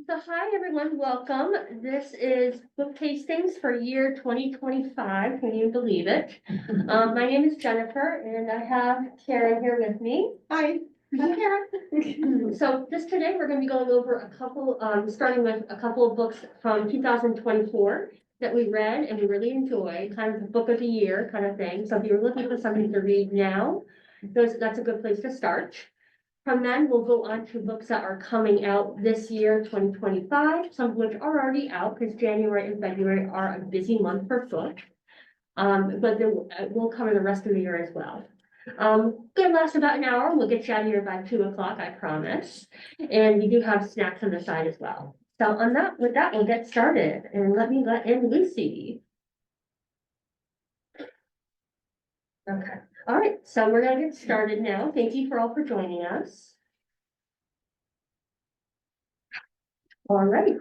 So hi, everyone, welcome. This is book tastings for year 2025. Can you believe it? My name is Jennifer and I have Karen here with me. Hi. Hi, Karen. So just today, we're going to be going over a couple, starting with a couple of books from 2024 that we read and we really enjoyed, kind of the book of the year kind of thing. So if you're looking for something to read now, that's a good place to start. From then, we'll go on to books that are coming out this year, 2025, some of which are already out because January and February are a busy month for books. But then we'll cover the rest of the year as well. Gonna last about an hour. We'll get you out of here by 2 o'clock, I promise. And we do have snacks on the side as well. So with that, we'll get started and let in Lucy. Okay. All right, so we're gonna get started now. Thank you all for joining us. All right.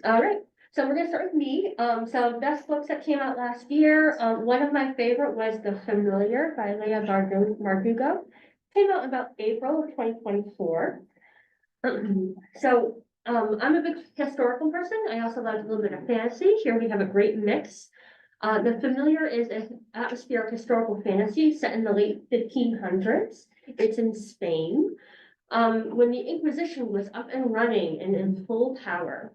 All right, so we're gonna start with me. So best books that came out last year. One of my favorite was The Familiar by Leah Bardugo. Came out about April of 2024. I'm a big historical person. I also like a little bit of fantasy. Here we have a great mix. The Familiar is an atmospheric historical fantasy set in the late 1500s. It's in Spain. When the Inquisition was up and running and in full power.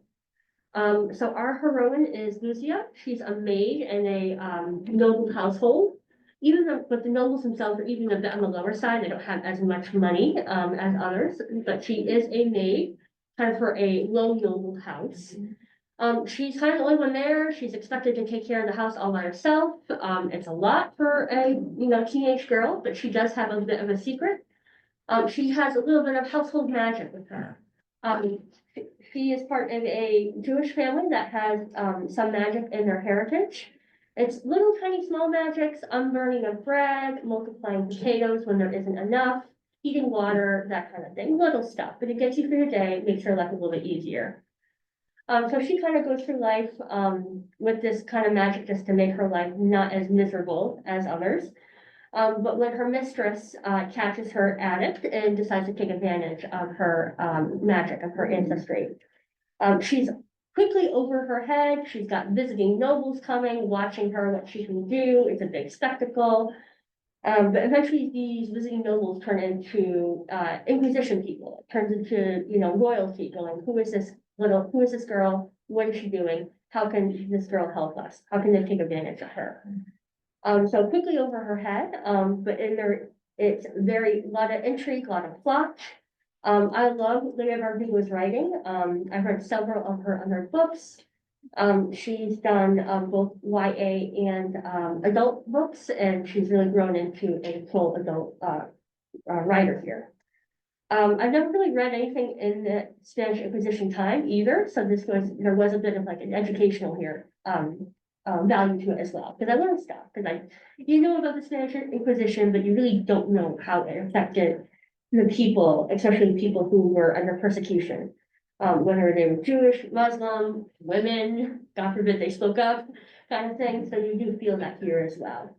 So our heroine is Lucia. She's a maid in a noble household. But the nobles themselves are even a bit on the lower side. They don't have as much money as others, but she is a maid, kind of for a low noble house. She's kind of the only one there. She's expected to take care of the house all by herself. It's a lot for a teenage girl, but she does have a bit of a secret. She has a little bit of household magic with her. She is part of a Jewish family that has some magic in their heritage. It's little tiny small magics, unburning of bread, multiplying potatoes when there isn't enough, heating water, that kind of thing, little stuff, but it gets you through your day, makes her life a little bit easier. So she kind of goes through life with this kind of magic just to make her life not as miserable as others. But when her mistress catches her at it and decides to take advantage of her magic, of her ancestry. She's quickly over her head. She's got visiting nobles coming, watching her, what she can do. It's a big spectacle. But eventually these visiting nobles turn into Inquisition people. It turns into, royalty going, who is this girl? What is she doing? How can this girl help us? How can they take advantage of her? So quickly over her head, but it's a lot of intrigue, a lot of plot. I love Leah Bardugo's writing. I've read several of her other books. She's done both YA and adult books, and she's really grown into a full adult writer here. I've never really read anything in the Spanish Inquisition time either, so there was a bit of like an educational here value to it as well, because I learned stuff, because you know about the Spanish Inquisition, but you really don't know how it affected the people, especially people who were under persecution, whether they were Jewish, Muslim, women, God forbid they spoke up, kind of thing. So you do feel that here as well.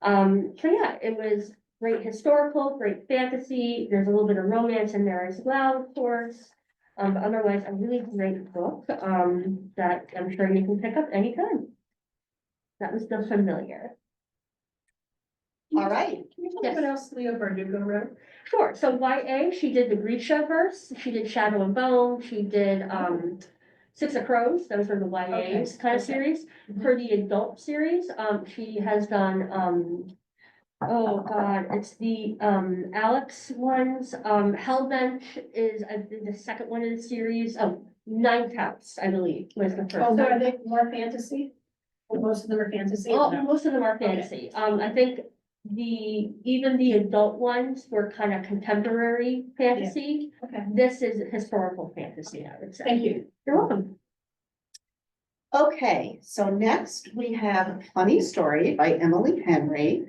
So yeah, it was great historical, great fantasy. There's a little bit of romance in there as well, of course. But otherwise, a really great book that I'm sure you can pick up anytime. That was The Familiar. All right. Can you tell me what else Leah Bardugo wrote? Sure. So YA, she did the Grisha verse, she did Shadow and Bone, she did Six of Crows, those were the YAs kind of series. For the adult series, she has done oh god, it's the Alex ones. Hellbent is the second one in the series. Ninth House, I believe, was the first. Oh, so are they more fantasy? Well, most of them are fantasy. Oh, most of them are fantasy. I think even the adult ones were kind of contemporary fantasy. Okay, This is historical fantasy, I would say. thank you. You're welcome. Okay, so next we have Funny Story by Emily Henry.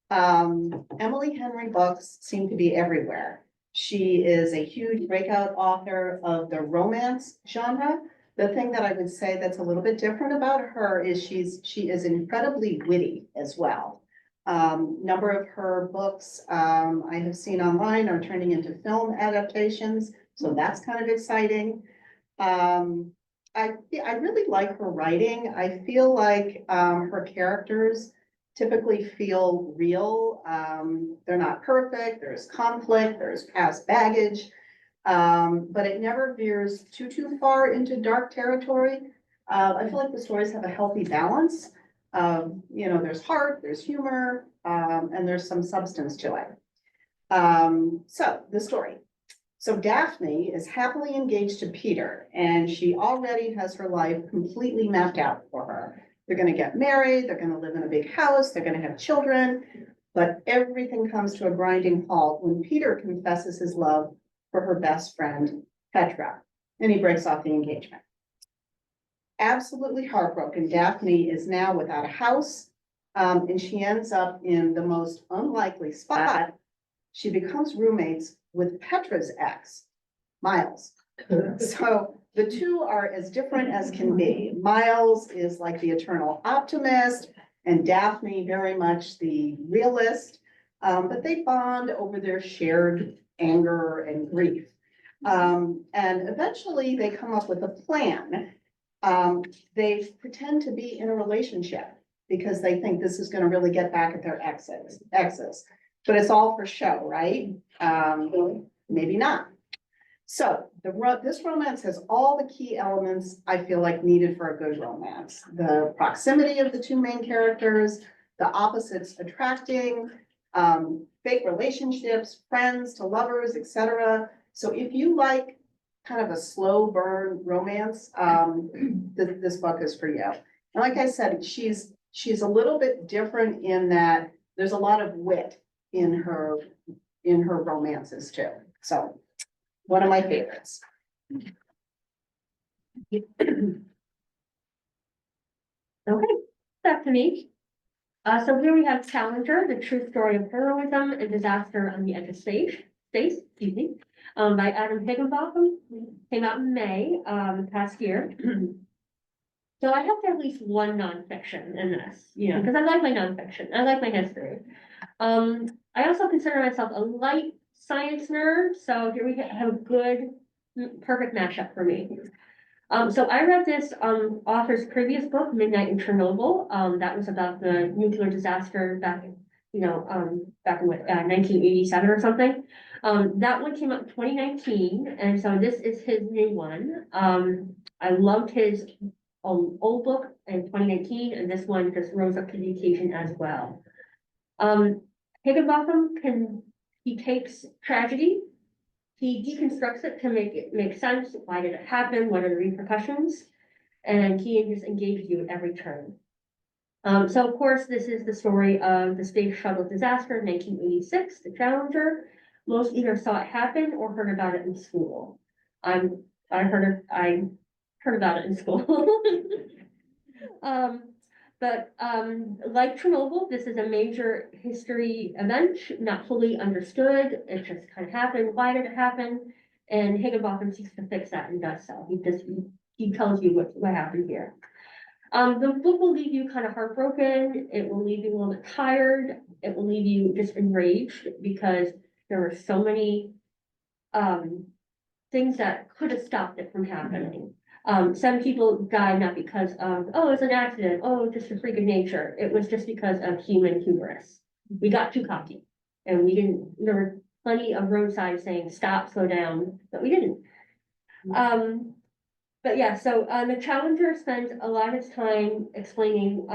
Emily Henry books seem to be everywhere. She is a huge breakout author of the romance genre. The thing that I would say that's a little bit different about her is she is incredibly witty as well. Number of her books I have seen online are turning into film adaptations. so that's kind of exciting. I really like her writing. I feel like, her characters typically feel real. They're not perfect, there's conflict, there's past baggage. But it never veers too far into dark territory. I feel like the stories have a healthy balance. There's heart, there's humor, and there's some substance to it. So the story. So Daphne is happily engaged to Peter, and she already has her life completely mapped out for her. They're gonna get married, they're gonna live in a big house, they're gonna have children, but everything comes to a grinding halt when Peter confesses his love for her best friend, Petra, and he breaks off the engagement. Absolutely heartbroken, Daphne is now without a house, and she ends up in the most unlikely spot. She becomes roommates with Petra's ex, Miles. So the two are as different as can be. Miles is like the eternal optimist, and Daphne very much the realist. But they bond over their shared anger and grief. And eventually they come up with a plan. They pretend to be in a relationship because they think this is going to really get back at their exes. But it's all for show, right? Maybe not. So this romance has all the key elements I feel like needed for a good romance. The proximity of the two main characters, the opposites attracting, fake relationships, friends to lovers, etc. So if you like kind of a slow burn romance, this book is for you. And like I said, she's a little bit different in that there's a lot of wit in her romances too. So one of my favorites. Okay, back to me. So here we have Challenger, the true story of heroism and disaster on the edge of space, excuse me, by Adam Higginbotham, came out in May, past year. So I have to have at least one nonfiction in this, because I like my nonfiction, I like my history. I also consider myself a light science nerd, so here we have a good, perfect mashup for me. So I read this author's previous book, Midnight in Chernobyl. That was about the nuclear disaster back in, back in 1987 or something. That one came out in 2019, and so this is his new one. I loved his old book in 2019, and this one just rose up to the occasion as well. Higginbotham he takes tragedy, he deconstructs it to make it make sense. Why did it happen? What are the repercussions? And he just engages you at every turn. So of course, this is the story of the space shuttle disaster in 1986, the Challenger. Most either saw it happen or heard about it in school. I heard about it in school. But like Chernobyl, this is a major history event, not fully understood. It just kind of happened. Why did it happen? And Higginbotham seeks to fix that and does so. He tells you what happened here. The book will leave you kind of heartbroken. It will leave you a little bit tired. It will leave you just enraged because there were so many things that could have stopped it from happening. Some people died not because of, oh, it's an accident, oh, just a freak of nature. It was just because of human hubris. We got too cocky and there were plenty of road signs saying stop, slow down, but we didn't. But yeah, so the Challenger spends a lot of its time explaining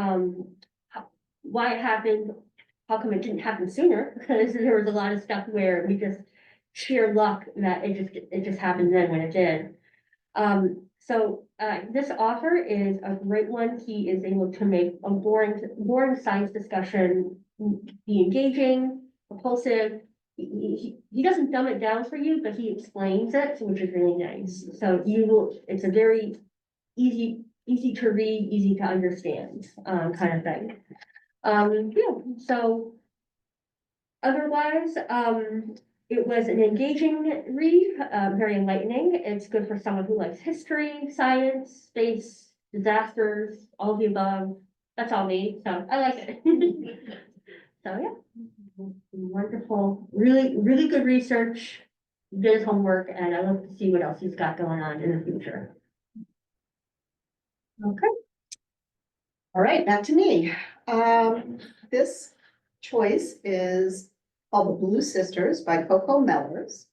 why it happened, how come it didn't happen sooner, because there was a lot of stuff where we just sheer luck that it just happened then when it did. So this author is a great one. He is able to make a boring science discussion be engaging, propulsive. He doesn't dumb it down for you, but he explains it, which is really nice. So it's a very easy to read, easy to understand, kind of thing. Yeah, so otherwise, it was an engaging read, very enlightening. It's good for someone who likes history, science, space, disasters, all of the above. That's all me, so I like it. So yeah, wonderful, really, really good research. did his homework, and I look to see what else he's got going on in the future. Okay. All right, back to me. This choice is called The Blue Sisters by Coco Mellors.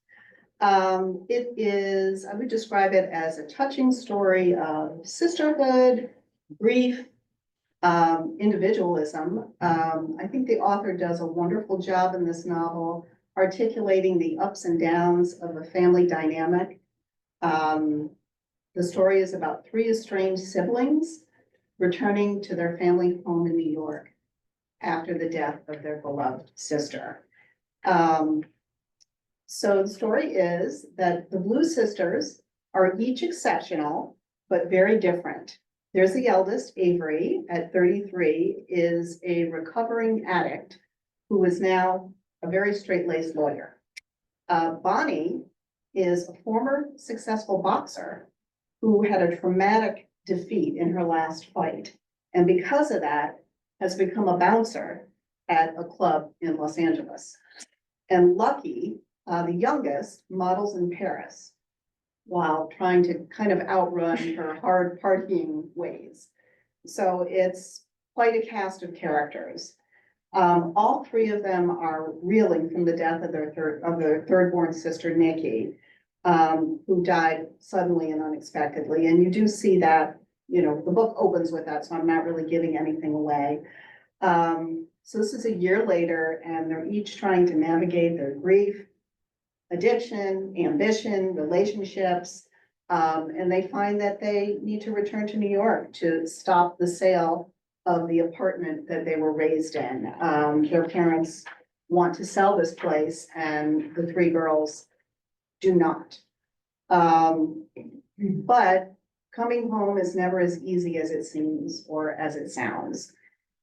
It is, I would describe it as a touching story of sisterhood, grief, individualism. I think the author does a wonderful job in this novel articulating the ups and downs of a family dynamic. The story is about three estranged siblings returning to their family home in New York after the death of their beloved sister. So the story is that the Blue Sisters are each exceptional, but very different. There's the eldest, Avery, at 33, is a recovering addict who is now a very straight-laced lawyer. Bonnie is a former successful boxer who had a traumatic defeat in her last fight. And because of that, has become a bouncer at a club in Los Angeles. And Lucky, the youngest, models in Paris while trying to kind of outrun her hard partying ways. So it's quite a cast of characters. All three of them are reeling from the death of their third-born sister, Nikki, who died suddenly and unexpectedly. And you do see that, you know, the book opens with that, so I'm not really giving anything away. So this is a year later, and they're each trying to navigate their grief, addiction, ambition, relationships. And they find that they need to return to New York to stop the sale of the apartment that they were raised in. Their parents want to sell this place, and the three girls do not. But coming home is never as easy as it seems or as it sounds.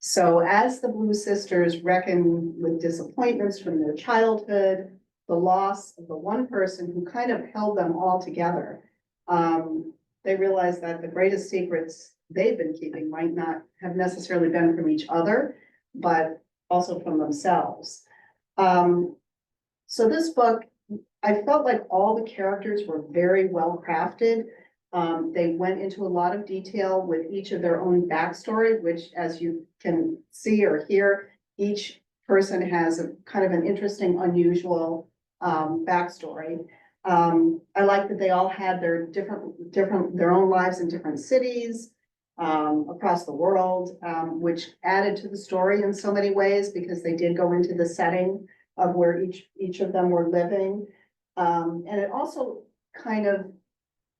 So as the Blue Sisters reckon with disappointments from their childhood, the loss of the one person who kind of held them all together, they realize that the greatest secrets they've been keeping might not have necessarily been from each other, but also from themselves. So this book, I felt like all the characters were very well crafted. They went into a lot of detail with each of their own backstory, which, as you can see or hear, each person has a kind of an interesting, unusual backstory. I like that they all had their their own lives in different cities across the world, which added to the story in so many ways because they did go into the setting of where each of them were living. And it also kind of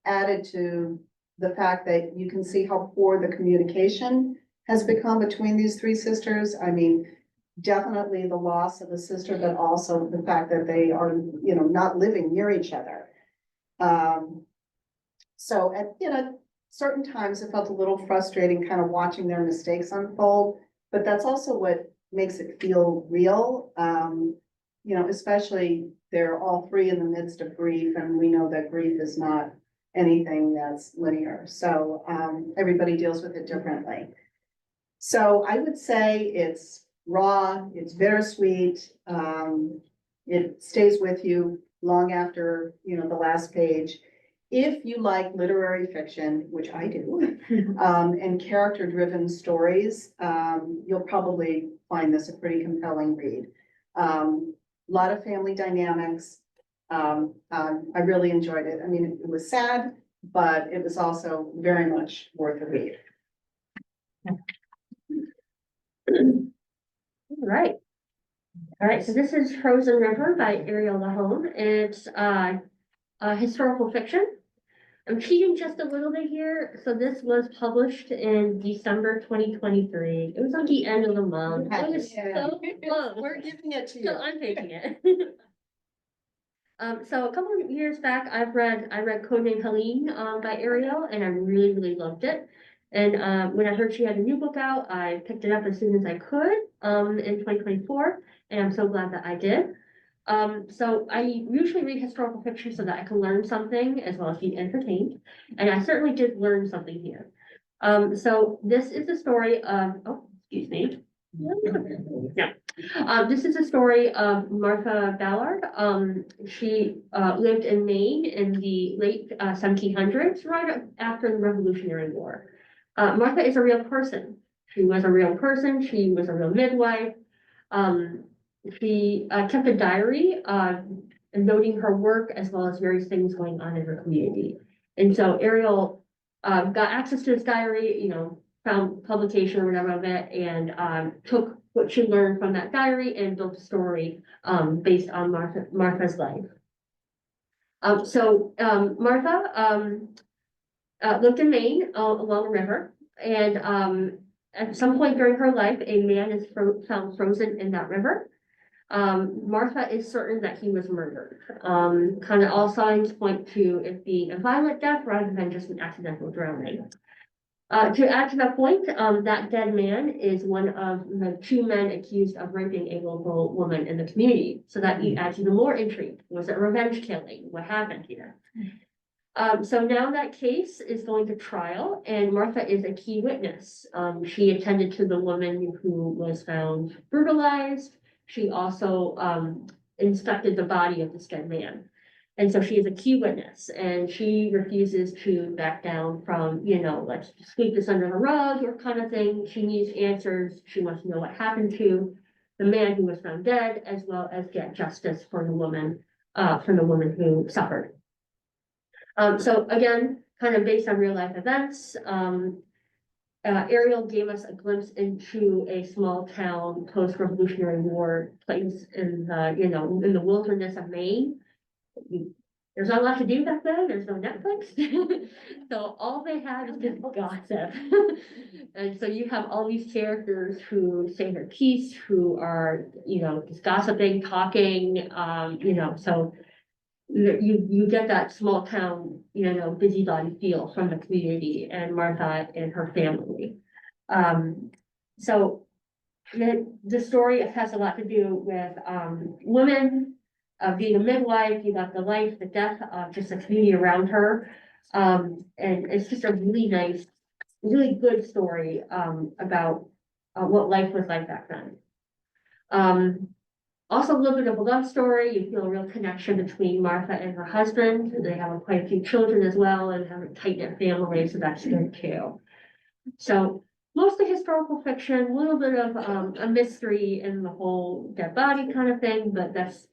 added to the fact that you can see how poor the communication has become between these three sisters. I mean, definitely the loss of a sister, but also the fact that they are, you know, not living near each other. So at, you know, certain times it felt a little frustrating kind of watching their mistakes unfold, but that's also what makes it feel real. You know, especially they're all three in the midst of grief, and we know that grief is not anything that's linear. So everybody deals with it differently. So I would say it's raw, it's bittersweet. It stays with you long after, you know, the last page. If you like literary fiction, which I do, and character-driven stories, you'll probably find this a pretty compelling read. A lot of family dynamics. I really enjoyed it. I mean, it was sad, but it was also very much worth a read. All right, so this is Frozen River by Ariel Lahome. It's historical fiction. I'm cheating just a little bit here. So this was published in December 2023. It was on the end of the month. It was so close. We're giving it to you. So I'm taking it. So a couple of years back, I read Codename Helene by Ariel, and I really loved it. And when I heard she had a new book out, I picked it up as soon as I could in 2024, and I'm so glad that I did. So I usually read historical fiction so that I can learn something as well as be entertained, and I certainly did learn something here. So this is the story of, oh, excuse me. Yeah. This is a story of Martha Ballard. She lived in Maine in the late 1700s, right after the Revolutionary War. Martha is a real person. She was a real person. She was a real midwife. She kept a diary noting her work as well as various things going on in her community. And so Ariel got access to this diary, found publication or whatever of it, and took what she learned from that diary and built a story based on Martha's life. Martha lived in Maine along a river, and at some point during her life, a man is found frozen in that river. Martha is certain that he was murdered. Kind of all signs point to it being a violent death rather than just an accidental drowning. To add to that point, that dead man is one of the two men accused of raping a local woman in the community. So that adds even more intrigue. Was it revenge killing? What happened here? So now that case is going to trial, and Martha is a key witness. She attended to the woman who was found brutalized. She also inspected the body of this dead man. And so she is a key witness, and she refuses to back down from, let's sweep this under the rug or kind of thing. She needs answers. She wants to know what happened to the man who was found dead, as well as get justice for the woman who suffered. So again, kind of based on real life events, Ariel gave us a glimpse into a small town post-Revolutionary War place in in the wilderness of Maine. There's not a lot to do back then. There's no Netflix. So all they have is just gossip. And so you have all these characters who say their piece, who are, just gossiping, talking, so you get that small town, busybody feel from the community and Martha and her family. So the story has a lot to do with women, being a midwife. You got the life, the death of just the community around her. And it's just a really nice, really good story about what life was like back then. Also a little bit of a love story. You feel a real connection between Martha and her husband. They have quite a few children as well and have a tight-knit family, so that's good too. So mostly historical fiction, a little bit of a mystery in the whole dead body kind of thing, but that's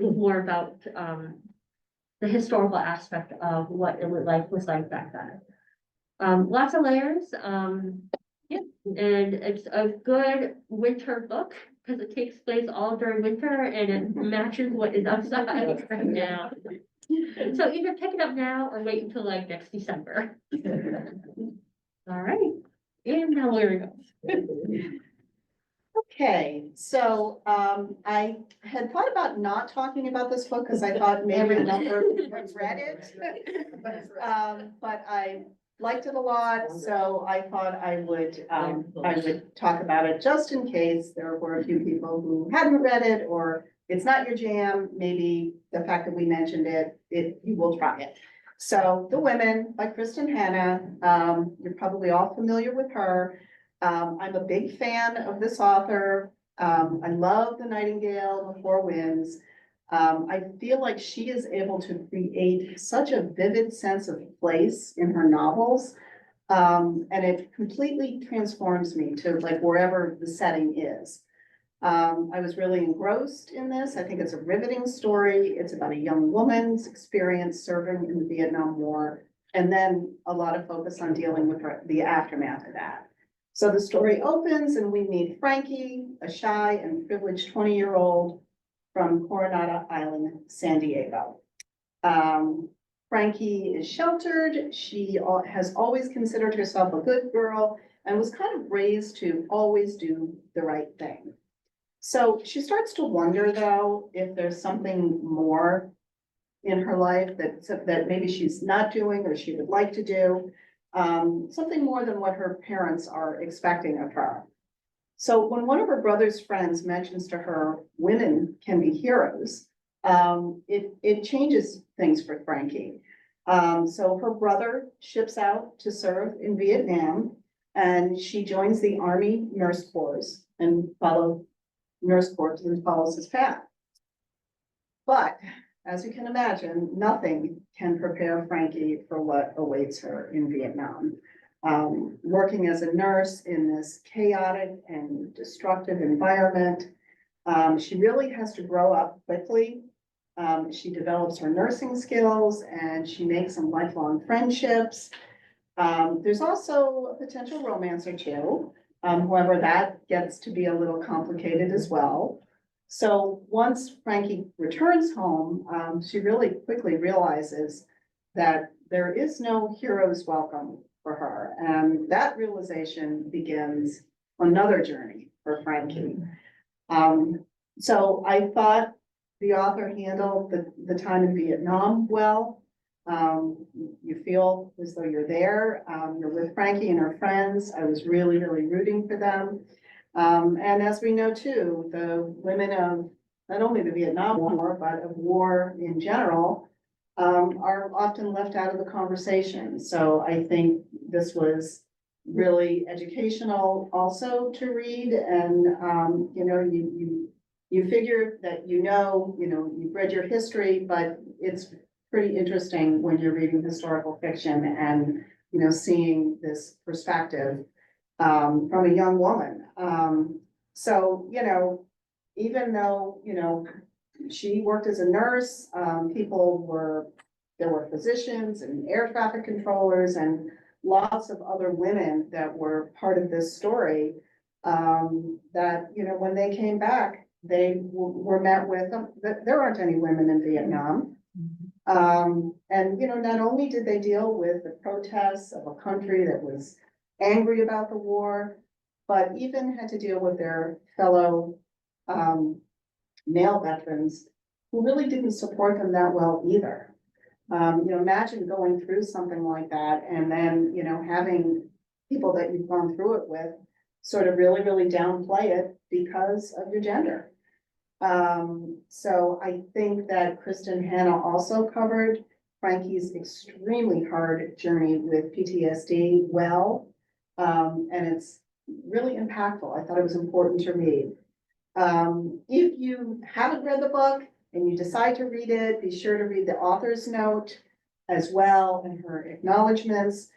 more about the historical aspect of what life was like back then. Lots of layers. Yeah, and it's a good winter book because it takes place all during winter and it matches what is outside right now. So either pick it up now or wait until like next December. All right, and now we're going. Okay, so I had thought about not talking about this book because I thought maybe a number of people had read it. But I liked it a lot, so I thought I would talk about it just in case there were a few people who hadn't read it or it's not your jam. Maybe the fact that we mentioned it, you will try it. So The Women by Kristen Hanna. You're probably all familiar with her. I'm a big fan of this author. I love The Nightingale, The Four Winds. I feel like she is able to create such a vivid sense of place in her novels. And it completely transforms me to like wherever the setting is. I was really engrossed in this. I think it's a riveting story. It's about a young woman's experience serving in the Vietnam War, and then a lot of focus on dealing with the aftermath of that. So the story opens and we meet Frankie, a shy and privileged 20-year-old from Coronado Island, San Diego. Frankie is sheltered. She has always considered herself a good girl and was kind of raised to always do the right thing. So she starts to wonder, though, if there's something more in her life that maybe she's not doing or she would like to do, something more than what her parents are expecting of her. So when one of her brother's friends mentions to her women can be heroes, it changes things for Frankie. So her brother ships out to serve in Vietnam, and she joins the Army Nurse Corps and follow nurse course and follows his path. But as you can imagine, nothing can prepare Frankie for what awaits her in Vietnam. Working as a nurse in this chaotic and destructive environment, she really has to grow up quickly. She develops her nursing skills and she makes some lifelong friendships. There's also a potential romance or two. However, that gets to be a little complicated as well. So once Frankie returns home, she really quickly realizes that there is no hero's welcome for her. And that realization begins another journey for Frankie. So I thought the author handled the time in Vietnam well. You feel as though you're there, you're with Frankie and her friends. I was really, really rooting for them. And as we know too, the women of not only the Vietnam War, but of war in general, are often left out of the conversation. So I think this was really educational also to read. And, you know, you figure that, you've read your history, but it's pretty interesting when you're reading historical fiction and, seeing this perspective from a young woman. So, even though, she worked as a nurse, there were physicians and air traffic controllers and lots of other women that were part of this story. That, when they came back, they were met with, that there aren't any women in Vietnam. And, not only did they deal with the protests of a country that was angry about the war, but even had to deal with their fellow male veterans who really didn't support them that well either. Imagine going through something like that and then, having people that you've gone through it with sort of really, really downplay it because of your gender. So I think that Kristen Hanna also covered Frankie's extremely hard journey with PTSD well. And it's really impactful. I thought it was important to read. If you haven't read the book and you decide to read it, be sure to read the author's note as well and her acknowledgements.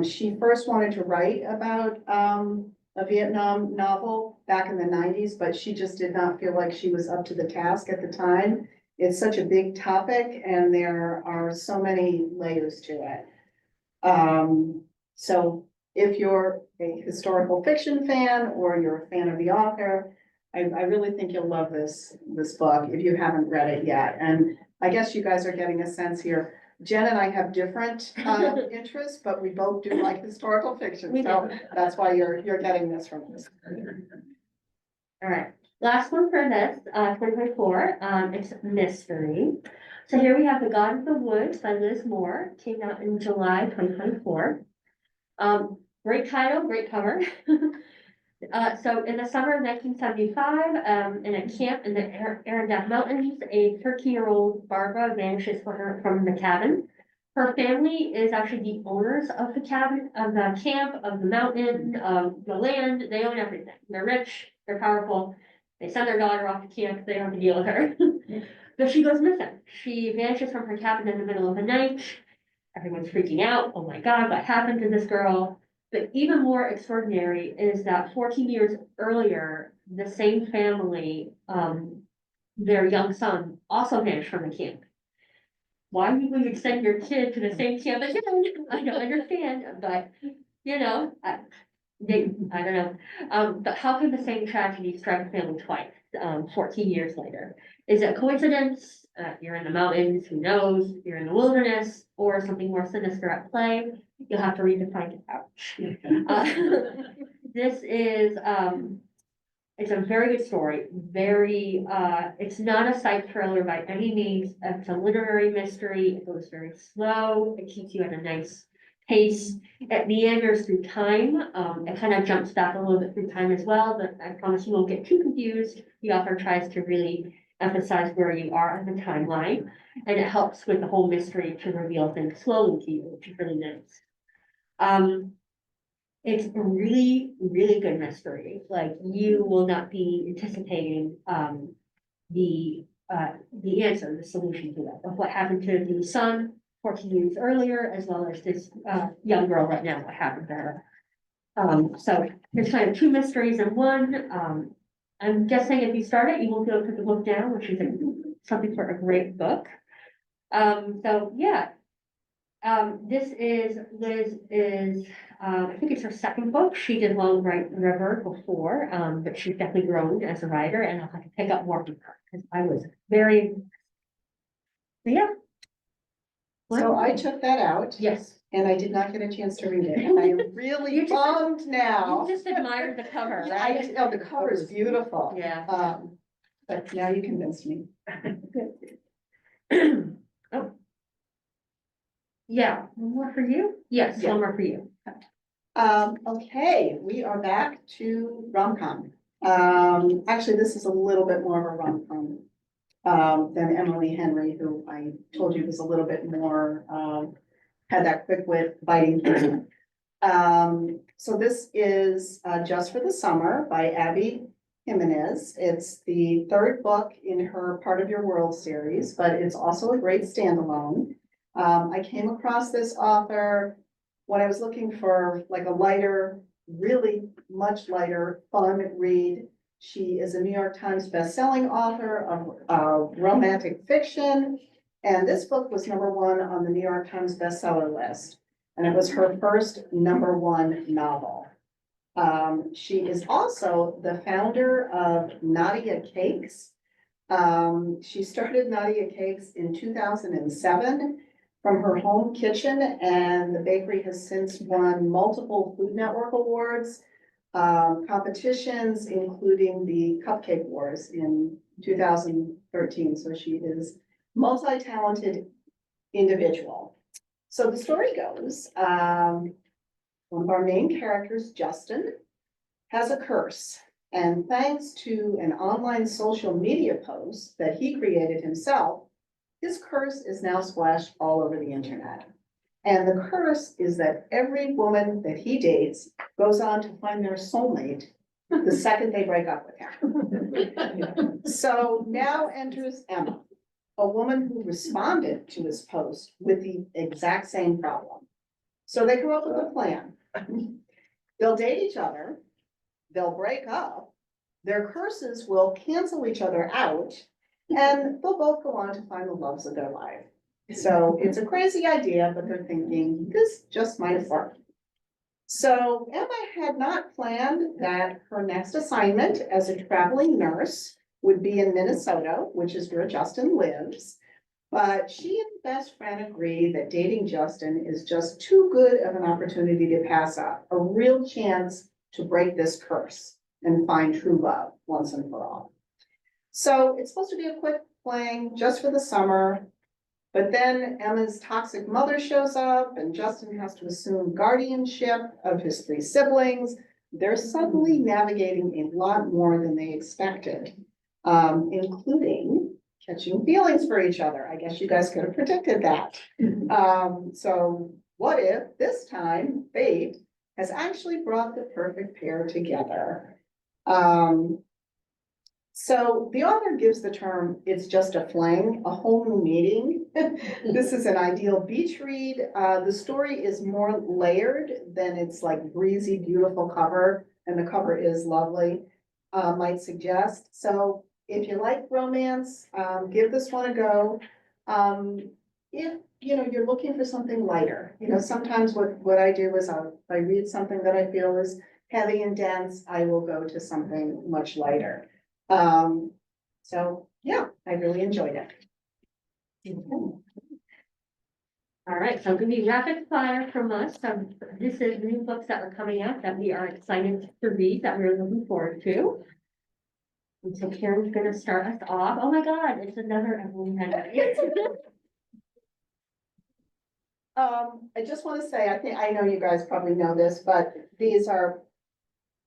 She first wanted to write about a Vietnam novel back in the 90s, but she just did not feel like she was up to the task at the time. It's such a big topic and there are so many layers to it. So if you're a historical fiction fan or you're a fan of the author, I really think you'll love this book if you haven't read it yet. And I guess you guys are getting a sense here. Jen and I have different interests, but we both do like historical fiction. So that's why you're getting this from us. All right, last one for this, 2024, it's mystery. So here we have The God of the Woods by Liz Moore, came out in July 2024. Great title, great cover. So in the summer of 1975, in a camp in the Aradak Mountains, a 13-year-old Barbara vanishes from the cabin. Her family is actually the owners of the cabin, of the camp, of the mountain, of the land. They own everything. They're rich, they're powerful. They send their daughter off to camp, they don't have to deal with her. But she goes missing. She vanishes from her cabin in the middle of the night. Everyone's freaking out. Oh my God, what happened to this girl? But even more extraordinary is that 14 years earlier, the same family, their young son also vanished from the camp. Why would you send your kid to the same camp again? I don't understand, but I don't know. But how can the same tragedy strike a family twice, 14 years later? Is it a coincidence? You're in the mountains, who knows? You're in the wilderness, or something more sinister at play? You'll have to read to find it out. This is, it's a very good story. It's not a psych thriller by any means. It's a literary mystery. It goes very slow. It keeps you at a nice pace. It meanders through time. It kind of jumps back a little bit through time as well, but I promise you won't get too confused. The author tries to really emphasize where you are in the timeline, and it helps with the whole mystery to reveal things slowly to you, which is really nice. It's a really, really good mystery. Like you will not be anticipating the answer, the solution to that, of what happened to the son 14 years earlier, as well as this young girl right now, what happened to her. So there's kind of two mysteries in one. I'm guessing if you start it, you won't be able to put the book down, which is something for a great book. So yeah. This is Liz is, I think it's her second book. She did Long Bright River before, but she's definitely grown as a writer, and I'll have to pick up more from her because I was very, yeah. So I took that out Yes, and I did not get a chance to read it. And I am really You just- bummed now. you just admired the cover, Yeah, right? Oh, the cover is beautiful. Yeah. But now you convinced me. Oh. Yeah, one more for you? Yes, Yeah. one more for you. Okay, we are back to rom-com. Actually, this is a little bit more of a rom-com than Emily Henry, who I told you was a little bit more, had that quick wit biting through. So this is Just for the Summer by Abby Jimenez. It's the third book in her Part of Your World series, but it's also a great standalone. I came across this author when I was looking for like a lighter, really much lighter, fun read. She is a New York Times bestselling author of romantic fiction. And this book was #1 on the New York Times bestseller list. And it was her first #1 novel. She is also the founder of Nadia Cakes. She started Nadia Cakes in 2007 from her home kitchen, and the bakery has since won multiple Food Network awards, competitions, including the Cupcake Wars in 2013. So she is multi-talented individual. So the story goes, one of our main characters, Justin, has a curse. And thanks to an online social media post that he created himself, his curse is now splashed all over the internet. And the curse is that every woman that he dates goes on to find their soulmate the second they break up with him. So now enters Emma, a woman who responded to his post with the exact same problem. So they come up with a plan. They'll date each other, they'll break up, their curses will cancel each other out, and they'll both go on to find the loves of their life. So it's a crazy idea, but they're thinking this just might work. So Emma had not planned that her next assignment as a traveling nurse would be in Minnesota, which is where Justin lives. But she and best friend agree that dating Justin is just too good of an opportunity to pass up, a real chance to break this curse and find true love once and for all. So it's supposed to be a quick fling just for the summer, but then Emma's toxic mother shows up and Justin has to assume guardianship of his 3 siblings. They're suddenly navigating a lot more than they expected, including catching feelings for each other. I guess you guys could have predicted that. So what if this time fate has actually brought the perfect pair together? So the author gives the term, it's just a fling, a whole new meaning. This is an ideal beach read. The story is more layered than its like breezy, beautiful cover, and the cover is lovely, might suggest. So if you like romance, give this one a go. If you're looking for something lighter, sometimes what I do is if I read something that I feel is heavy and dense, I will go to something much lighter. So yeah, I really enjoyed it. All right, so I'm gonna be rapid fire from us. This is new books that are coming out that we are excited to read, that we're looking forward to. And so Karen's gonna start us off. Oh my God, it's another Emily Henry. I just want to say, I know you guys probably know this, but these are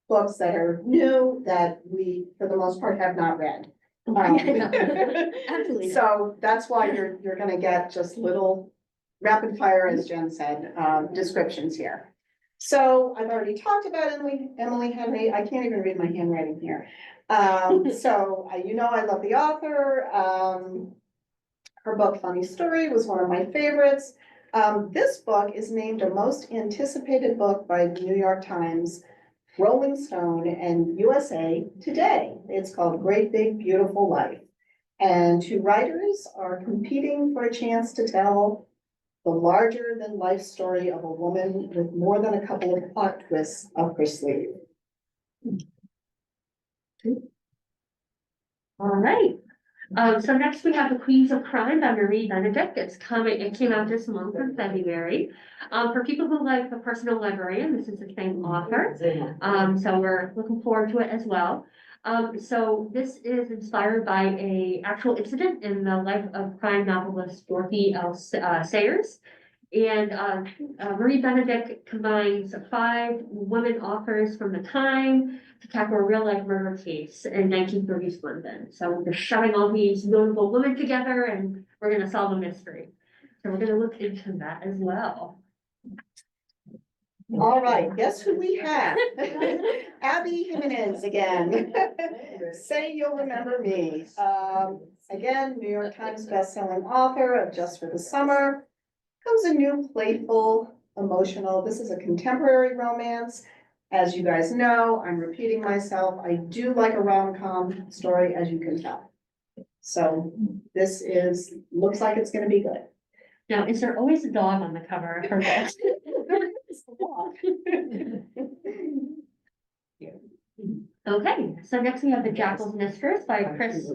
books that are new that we, for the most part, have not read. Absolutely. So that's why you're gonna get just little rapid fire, as Jen said, descriptions here. So I've already talked about Emily Henry. I can't even read my handwriting here. So you know, I love the author. Her book, Funny Story, was one of my favorites. This book is named a most anticipated book by the New York Times, Rolling Stone, and USA Today. It's called Great Big Beautiful Life. And two writers are competing for a chance to tell the larger than life story of a woman with more than a couple of plot twists up her sleeve. All right. So next we have The Queens of Crime by Marie Benedict. It came out this month in February. For people who like The Personal Librarian, this is the same author. So we're looking forward to it as well. So this is inspired by a actual incident in the life of crime novelist Dorothy L. Sayers. And Marie Benedict combines 5 women authors from the time to tackle a real life murder case in 1930s London. So we're just shoving all these notable women together and we're going to solve a mystery. So we're going to look into that as well. All right, guess who we have? Abby Jimenez again. Say you'll remember me. Again, New York Times bestselling author of Just for the Summer. Comes a new playful, emotional, this is a contemporary romance. As you guys know, I'm repeating myself. I do like a rom-com story, as you can tell. So this looks like it's gonna be good. Now, is there always a dog on the cover of her book? Okay, so next we have The Jackal's Mistress by Chris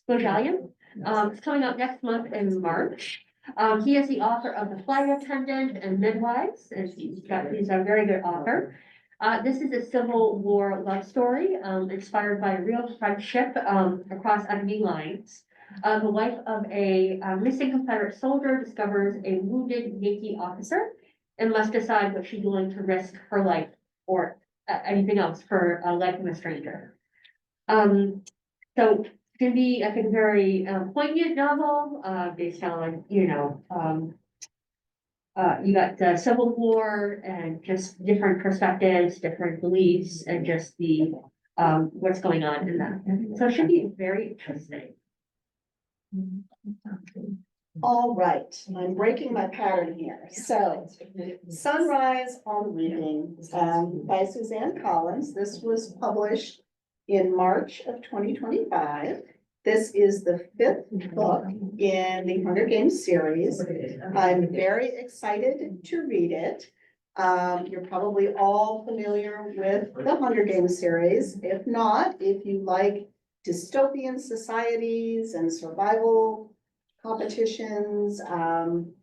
Bojalian. It's coming out next month in March. He is the author of The Flight Attendant and Midwives, and he's a very good author. This is a Civil War love story, inspired by a real friendship, across enemy lines. The wife of a missing Confederate soldier discovers a wounded Yankee officer and must decide what she's willing to risk her life or anything else for a life of a stranger. So it's gonna be, I think, a very poignant novel, based on, you got the Civil War and just different perspectives, different beliefs, and just the, what's going on in that. So it should be very interesting. All right, I'm breaking my pattern here. So Sunrise on Reading, by Suzanne Collins. This was published in March of 2025. This is the 5th book in the Hunger Games series. I'm very excited to read it. You're probably all familiar with the Hunger Games series. If not, if you like dystopian societies and survival competitions,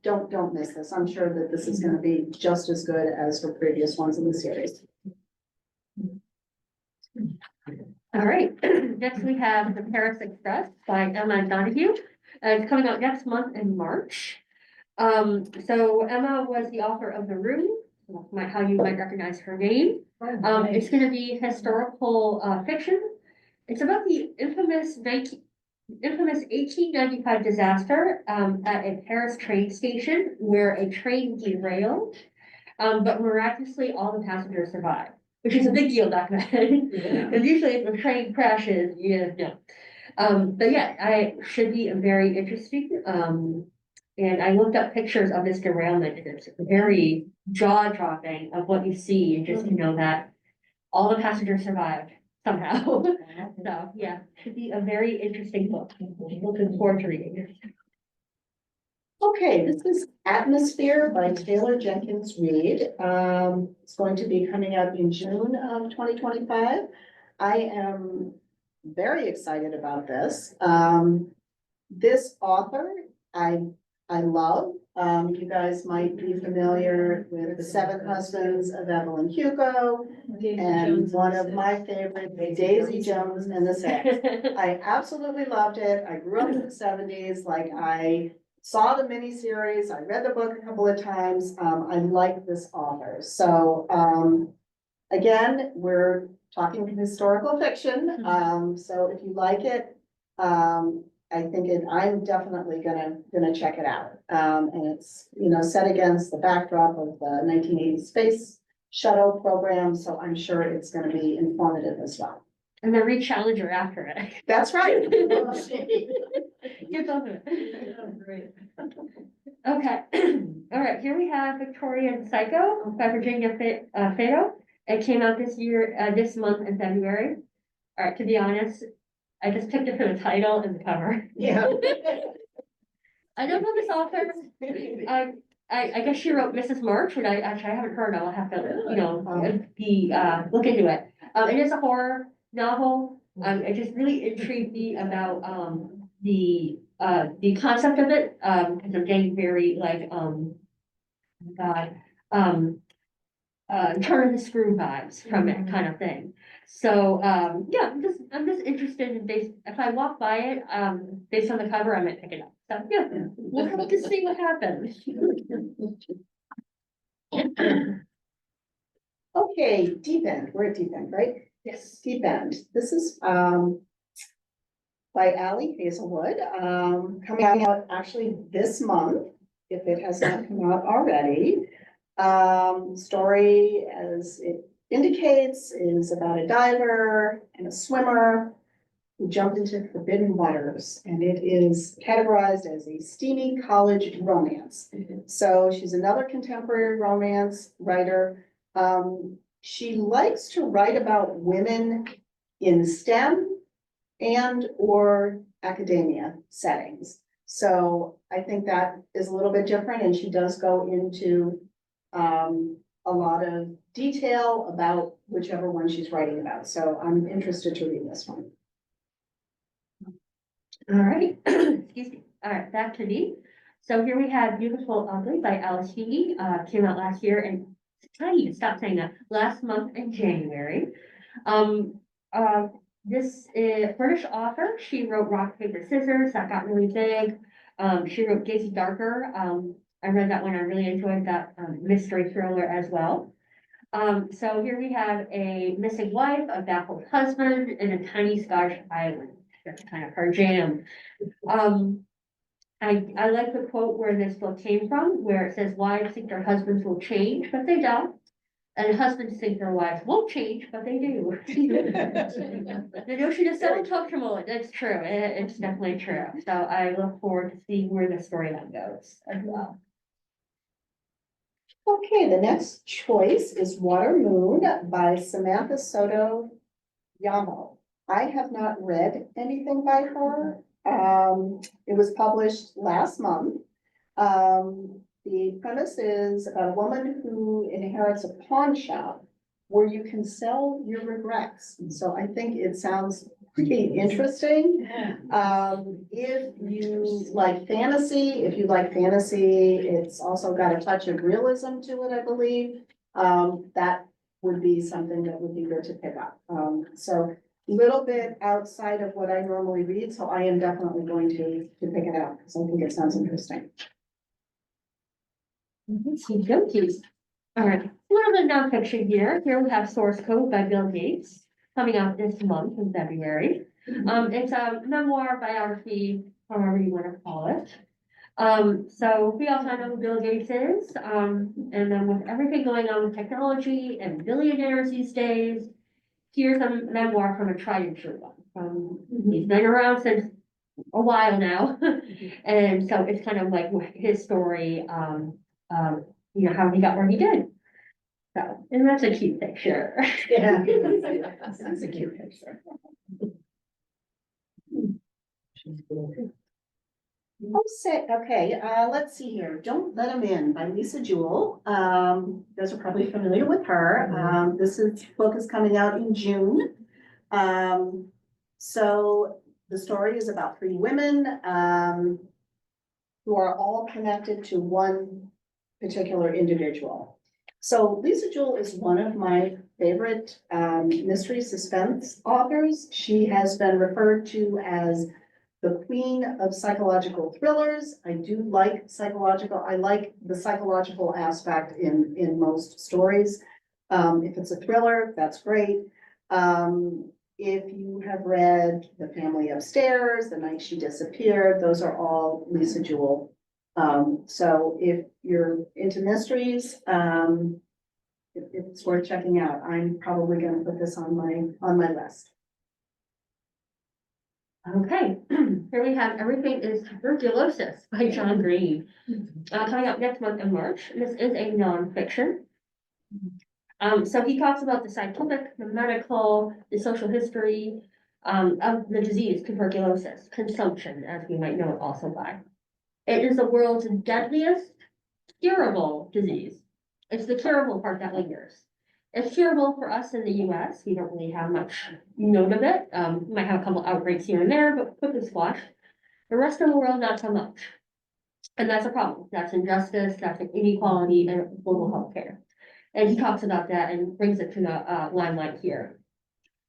don't miss this. I'm sure that this is going to be just as good as her previous ones in the series. All right, next we have The Paris Express by Emma Donahue. It's coming out next month in March. So Emma was the author of The Room, how you might recognize her name. It's going to be historical fiction. It's about the infamous 1895 disaster at a Paris train station where a train derailed, but miraculously all the passengers survived, which is a big deal back then. And usually if a train crashes, but yeah, I should be very interesting. And I looked up pictures of this derailment, and it's very jaw-dropping of what you see, and just to know that all the passengers survived somehow. So yeah, should be a very interesting book. Looking forward to reading it. Okay, this is Atmosphere by Taylor Jenkins Reid. It's going to be coming out in June of 2025. I am very excited about this. This author, I love. You guys might be familiar with The Seven Husbands of Evelyn Hugo, and one of my favorites, Daisy Jones and the Six. I absolutely loved it. I grew up in the 70s. Like, I saw the miniseries. I read the book a couple of times. I like this author. So, again, we're talking historical fiction. So if you like it, I think I'm definitely gonna check it out. And it's, set against the backdrop of the 1980s space shuttle program, so I'm sure it's gonna be informative as well. And then re-challenge her after it. That's right. Give both of it. Oh, great. Okay, all right, here we have Victorian Psycho by Virginia Fado. It came out this year, this month in February. All right, to be honest, I just picked it for the title and the cover. Yeah. I don't know this author. I guess she wrote Mrs. March, which I haven't heard of. I'll have to, look into it. It is a horror novel. It just really intrigued me about, the concept of it, because I'm getting very like, oh God, turn the screw vibes from it kind of thing. So, yeah, I'm just interested in if I walk by it, based on the cover, I might pick it up. So, yeah, we'll have to see what happens. Okay, Deep End, we're at Deep End, right? Yes. Deep End, this is, by Ally Hazelwood, coming out actually this month, if it has not come out already. Story, as it indicates, is about a diver and a swimmer who jumped into forbidden waters, and it is categorized as a steamy college romance. So she's another contemporary romance writer. She likes to write about women in STEM and or academia settings. So I think that is a little bit different, and she does go into a lot of detail about whichever one she's writing about. So I'm interested to read this one. All right, excuse me. All right, back to me. So here we have Beautiful Ugly by Alice Heaney, came out last year, and I need to stop saying that, last month in January. This is British author. She wrote Rock, Paper, Scissors, that got really big. She wrote Daisy Darker. I read that one. I really enjoyed that mystery thriller as well. So here we have a missing wife, a baffled husband, and a tiny Scottish island. That's kind of her jam. I like the quote where this book came from, where it says, wives think their husbands will change, but they don't. And husbands think their wives won't change, but they do. The notion is so uncomfortable. That's true. It's definitely true. So I look forward to seeing where the storyline goes as well. Okay, the next choice is Water Moon by Samantha Soto Yamo. I have not read anything by her. It was published last month. The premise is about a woman who inherits a pawn shop where you can sell your regrets. So I think it sounds pretty interesting. If you like fantasy, it's also got a touch of realism to it, I believe. That would be something that would be good to pick up. So a little bit outside of what I normally read, so I am definitely going to pick it up because I think it sounds interesting. All right, a little bit of nonfiction here. Here we have Source Code by Bill Gates, coming out this month in February. It's a memoir, biography, however you want to call it. So we all kind of know who Bill Gates is. And then with everything going on with technology and billionaires these days, here's a memoir from a tried and true one. He's been around since a while now. And so it's kind of like his story, how he got where he did. So, and that's a cute picture. Yeah. That's a cute picture. Okay, let's see here. Don't Let Him In by Lisa Jewell. You guys are probably familiar with her. Book is coming out in June. So the story is about three women who are all connected to one particular individual. So Lisa Jewell is one of my favorite mystery suspense authors. She has been referred to as the queen of psychological thrillers. I like the psychological aspect in most stories. If it's a thriller, that's great. If you have read The Family Upstairs, The Night She Disappeared, those are all Lisa Jewell. So if you're into mysteries, it's worth checking out. I'm probably gonna put this on my list. Okay, here we have Everything is Tuberculosis by John Green. Coming out next month in March. This is a nonfiction. So he talks about the scientific, the medical, the social history of the disease tuberculosis, consumption, as we might know it also by. It is the world's deadliest curable disease. It's the curable part that lingers. It's curable for us in the US. We don't really have much note of it. We might have a couple outbreaks here and there, but quickly squashed. The rest of the world, not so much. And that's a problem. That's injustice, that's inequality and global healthcare. And he talks about that and brings it to the limelight here.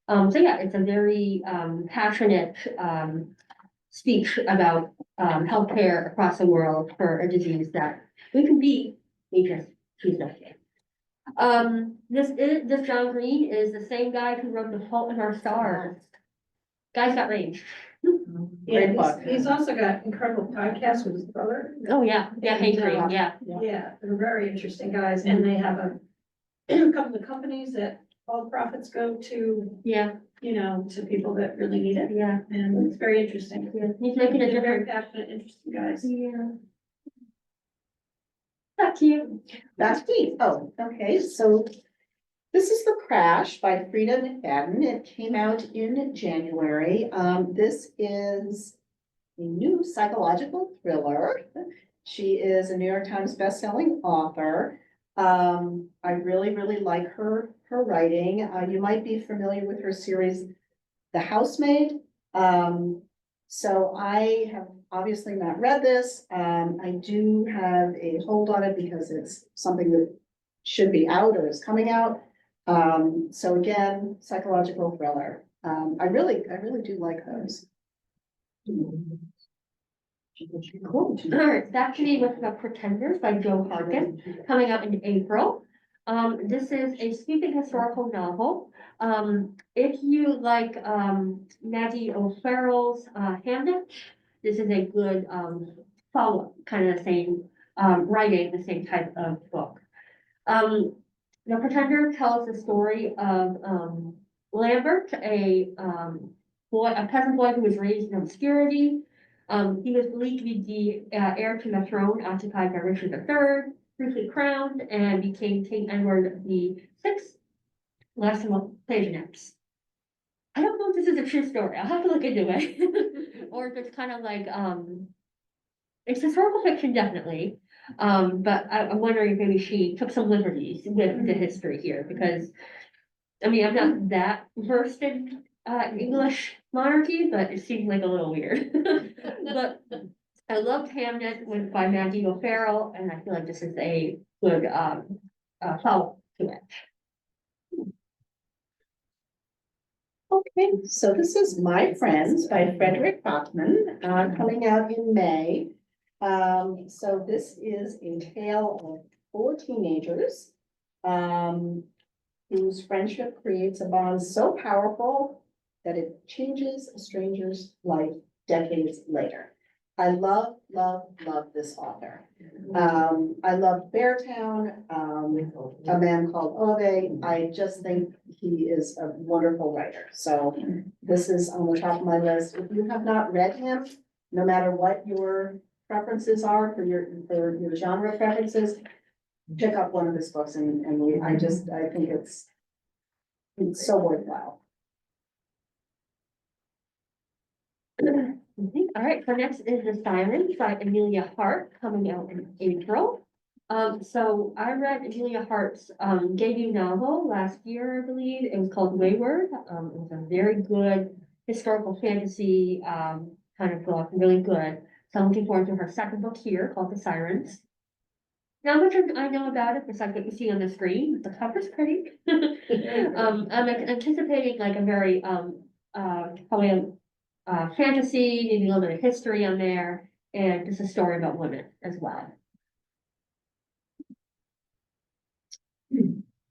So yeah, it's a very passionate speech about healthcare across the world for a disease that we can beat, we just choose not to. This John Green is the same guy who wrote The Fault in Our Stars. Guy's got range. Great book. He's also got incredible podcasts with his brother. Oh, yeah, Hank Green, yeah. Yeah, they're very interesting guys, and they have a couple of companies that all profits go to, Yeah, you know, to people that really need it, yeah, and it's very interesting. yeah. He's making a They're very difference. passionate, interesting guys. Yeah. Back to you. That's me. Oh, okay, so this is The Crash by Frida McFadden. It came out in January. This is a new psychological thriller. She is a New York Times bestselling author. I really like her writing. You might be familiar with her series, The Housemaid. So I have obviously not read this. I do have a hold on it because it's something that should be out or is coming out. So again, psychological thriller. I really do like those. Cool. All right, back to me with The Pretenders by Joe Harkin, coming out in April. This is a sweeping historical novel. If you like Maggie O'Farrell's Hamnet, this is a good follow-up, kind of the same writing, the same type of book. The Pretender tells the story of Lambert, a peasant boy who was raised in obscurity. He was believed to be the heir to the throne occupied by Richard III, briefly crowned, and became King Edward VI, last of all Plantagenets. I don't know if this is a true story. I'll have to look into it. Or if it's kind of like, it's historical fiction, definitely. But I'm wondering if maybe she took some liberties with the history here, because, I mean, I'm not that versed in English monarchy, but it seems like a little weird. But I loved Hamnet by Maggie O'Farrell, and I feel like this is a good follow to it. Okay, so this is My Friends by Frederick Bachman, coming out in May. So this is a tale of 4 teenagers, whose friendship creates a bond so powerful that it changes a stranger's life decades later. I love this author. I love Beartown, A Man Called Ove. I just think he is a wonderful writer. So this is on the top of my list. If you have not read him, no matter what your preferences are for your genre preferences, pick up one of his books and I think it's so worthwhile. All right, so next is The Sirens by Amelia Hart, coming out in April. So I read Amelia Hart's debut novel last year, I believe. It was called Wayward. It was a very good historical fantasy kind of book, really good. So I'm looking forward to her second book here called The Sirens. Not much I know about it, besides what you see on the screen. The cover's pretty. I'm anticipating like a very probably fantasy, maybe a little bit of history on there, and just a story about women as well.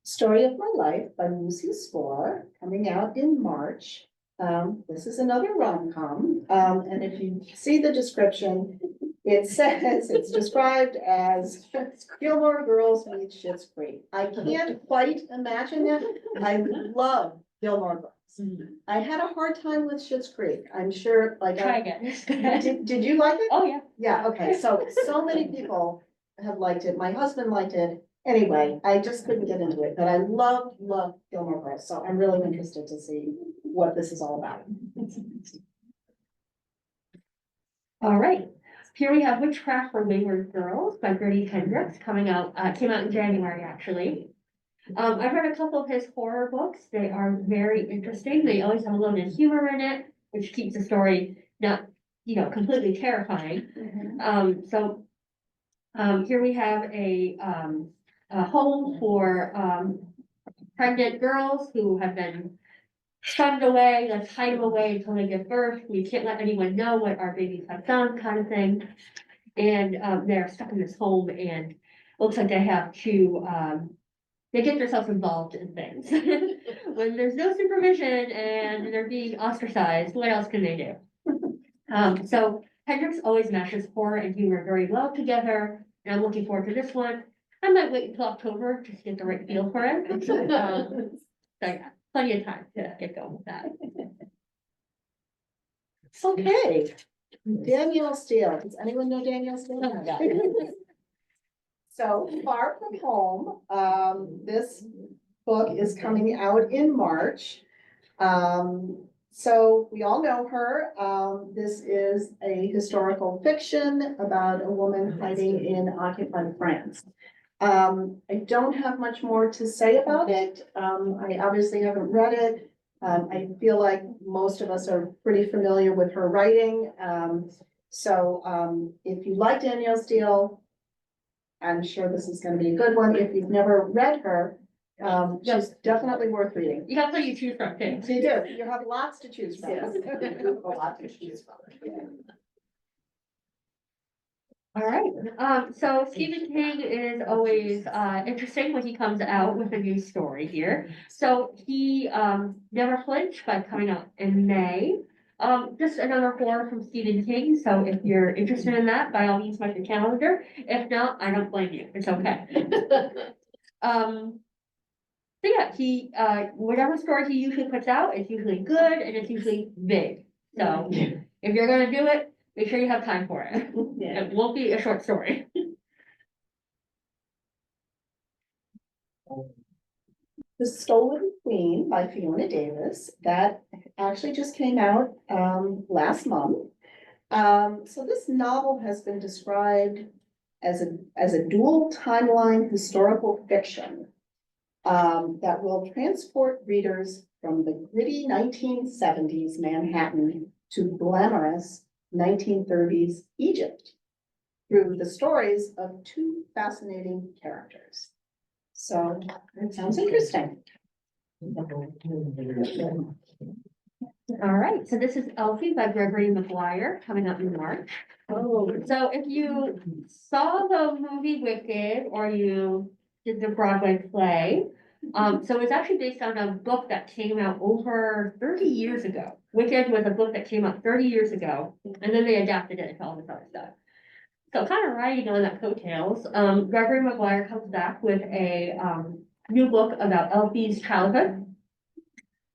Story of My Life by Lucy Spohr, coming out in March. This is another rom-com, and if you see the description, It says, it's described as Gilmore Girls meets Schitt's Creek. I can't quite imagine that. I love Gilmore Girls. I had a hard time with Schitt's Creek. I'm sure, like, Try again. did you like it? Oh, yeah. Yeah, okay, so many people have liked it. My husband liked it. Anyway, I just couldn't get into it, but I love Gilmore Girls, so I'm really interested to see what this is all about. All right, here we have Witchcraft for Wayward Girls by Gertie Hendricks coming out, came out in January, actually. I've read a couple of his horror books. They are very interesting. They always have a little bit of humor in it, which keeps the story not, completely terrifying. Here we have a home for, pregnant girls who have been shunned away. Let's hide them away until they give birth. We can't let anyone know what our babies have done, kind of thing. And, they're stuck in this home and looks like they have to, they get themselves involved in things. When there's no supervision and they're being ostracized, what else can they do? So Hendrix always mashes horror and humor very well together, and I'm looking forward to this one. I might wait until October just to get the right feel for it. So yeah, plenty of time to get going with that. Okay, Danielle Steele. Does anyone know Danielle Steele? So Far From Home, this book is coming out in March. So we all know her. This is a historical fiction about a woman hiding in occupied France. I don't have much more to say about it. I obviously haven't read it. I feel like most of us are pretty familiar with her writing. If you like Danielle Steele, I'm sure this is gonna be a good one. If you've never read her, she's definitely worth reading. You got plenty to choose from, too. You do, you have lots to choose from. Yes. A lot to choose from. All right, so Stephen King is always interesting when he comes out with a new story here. So he never flinched by coming out in May. Just another horror from Stephen King, so if you're interested in that, by all means, mark your calendar. If not, I don't blame you, it's okay. So yeah, he whatever story he usually puts out, it's usually good and it's usually big. So if you're gonna do it, make sure you have time for it. Yeah. It won't be a short story. The Stolen Queen by Fiona Davis, that actually just came out last month. So this novel has been described as a dual timeline historical fiction that will transport readers from the gritty 1970s Manhattan to glamorous 1930s Egypt through the stories of two fascinating characters. So it sounds interesting. All right, so this is Elfie by Gregory McGuire coming up in March. Oh, So if you saw the movie Wicked or you did the Broadway play, so it's actually based on a book that came out over 30 years ago. Wicked was a book that came out 30 years ago, and then they adapted it into all this other stuff. So kind of riding on that coattails, Gregory McGuire comes back with a new book about Elfie's childhood.